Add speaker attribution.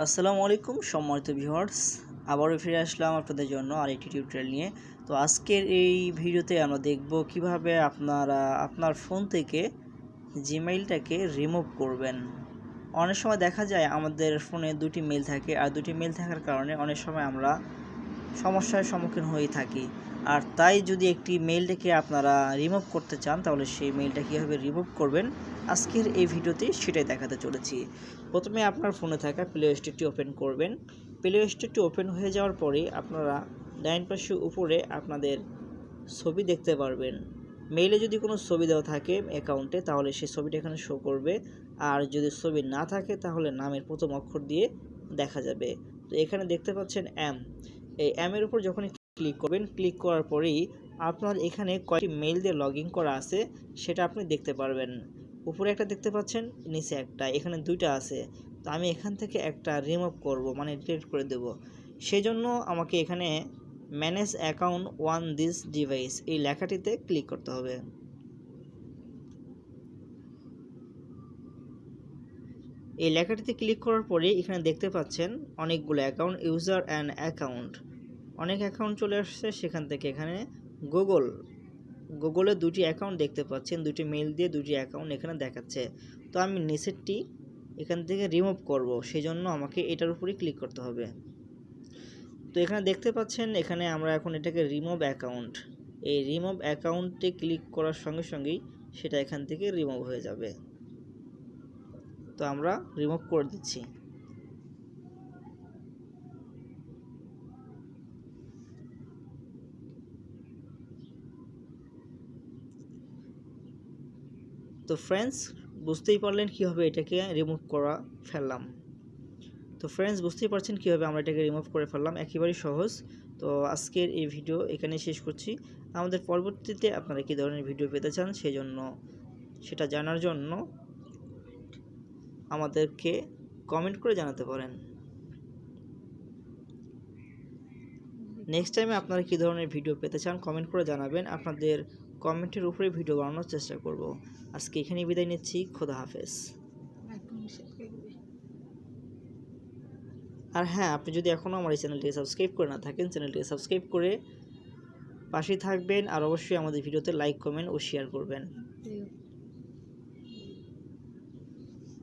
Speaker 1: আসসালামু আলাইকুম সম্মানিত ভিউয়ার্স, আবারও ফিরে আসলাম আপনাদের জন্য আরেকটি টিউটোরিয়াল নিয়ে। তো আজকের এই ভিডিওতে আমরা দেখব কিভাবে আপনারা আপনার ফোন থেকে জিমেইলটাকে রিমুভ করবেন। অনেক সময় দেখা যায় আমাদের ফোনে দুটি মেইল থাকে, আর দুটি মেইল থাকার কারণে অনেক সময় আমরা সমস্যার সম্মুখীন হয়ে থাকি। আর তাই যদি একটি মেইলটাকে আপনারা রিমুভ করতে চান, তাহলে সেই মেইলটা কীভাবে রিমুভ করবেন আজকের এই ভিডিওতে সেটাই দেখাতে চলেছি। প্রথমে আপনার ফোনে থাকা প্লে স্টোরটি ওপেন করবেন। প্লে স্টোরটি ওপেন হয়ে যাওয়ার পরে আপনারা ডাইন পাশে উপরে আপনাদের ছবি দেখতে পারবেন। মেইলে যদি কোনো ছবি দেওয়া থাকে অ্যাকাউন্টে, তাহলে সেই ছবিটা এখানে শো করবে। আর যদি ছবি না থাকে তাহলে নামের প্রথম অক্ষর দিয়ে দেখা যাবে। তো এখানে দেখতে পাচ্ছেন এই এর উপর যখনই ক্লিক করবেন, ক্লিক করার পরেই আপনার এখানে কয়টি মেইল দিয়ে লগ ইন করা আছে সেটা আপনি দেখতে পারবেন। উপরে একটা দেখতে পাচ্ছেন, নিচে একটা, এখানে দুইটা আছে। তো আমি এখান থেকে একটা রিমুভ করব, মানে ডিলিট করে দেব। সেই জন্য আমাকে এখানে manage account one this device এই লেখাটিতে ক্লিক করতে হবে। এই লেখাটিতে ক্লিক করার পরে এখানে দেখতে পাচ্ছেন অনেকগুলো অ্যাকাউন্ট, ইউজার অ্যান্ড অ্যাকাউন্ট, অনেক অ্যাকাউন্ট চলে আসছে। সেখান থেকে এখানে গুগলে দুটি অ্যাকাউন্ট দেখতে পাচ্ছেন, দুটি মেইল দিয়ে দুটি অ্যাকাউন্ট এখানে দেখাচ্ছে। তো আমি নিচেরটি এখান থেকে রিমুভ করব, সেই জন্য আমাকে এটার উপরেই ক্লিক করতে হবে। তো এখানে দেখতে পাচ্ছেন এখানে আমরা এখন এটাকে রিমুভ অ্যাকাউন্ট, এই রিমুভ অ্যাকাউন্টে ক্লিক করার সঙ্গে সঙ্গেই সেটা এখান থেকে রিমুভ হয়ে যাবে। তো আমরা রিমুভ করে দিচ্ছি। তো ফ্রেন্ডস, বুঝতেই পারলেন কীভাবে এটাকে রিমুভ করা ফেললাম। তো ফ্রেন্ডস, বুঝতেই পারছেন কীভাবে আমরা এটাকে রিমুভ করে ফেললাম, একেবারেই সহজ। তো আজকের এই ভিডিও এখানে শেষ করছি। আমাদের পরবর্তীতে আপনারা কী ধরনের ভিডিও পেতে চান সেটা জানার জন্য আমাদেরকে কমেন্ট করে জানাতে পারেন। নেক্সট টাইমে আপনারা কী ধরনের ভিডিও পেতে চান কমেন্ট করে জানাবেন। আপনাদের কমেন্টের উপরে ভিডিও বানানোর চেষ্টা করব। আজকে এখানেই বিদায় নিচ্ছি। খোদা হাফেজ। আর হ্যাঁ, আপনি যদি এখনও আমার এই চ্যানেলটিকে সাবস্ক্রাইব করে না থাকেন, চ্যানেলটিকে সাবস্ক্রাইব করে পাশেই থাকবেন। আর অবশ্যই আমাদের ভিডিওতে লাইক, কমেন্ট ও শেয়ার করবেন।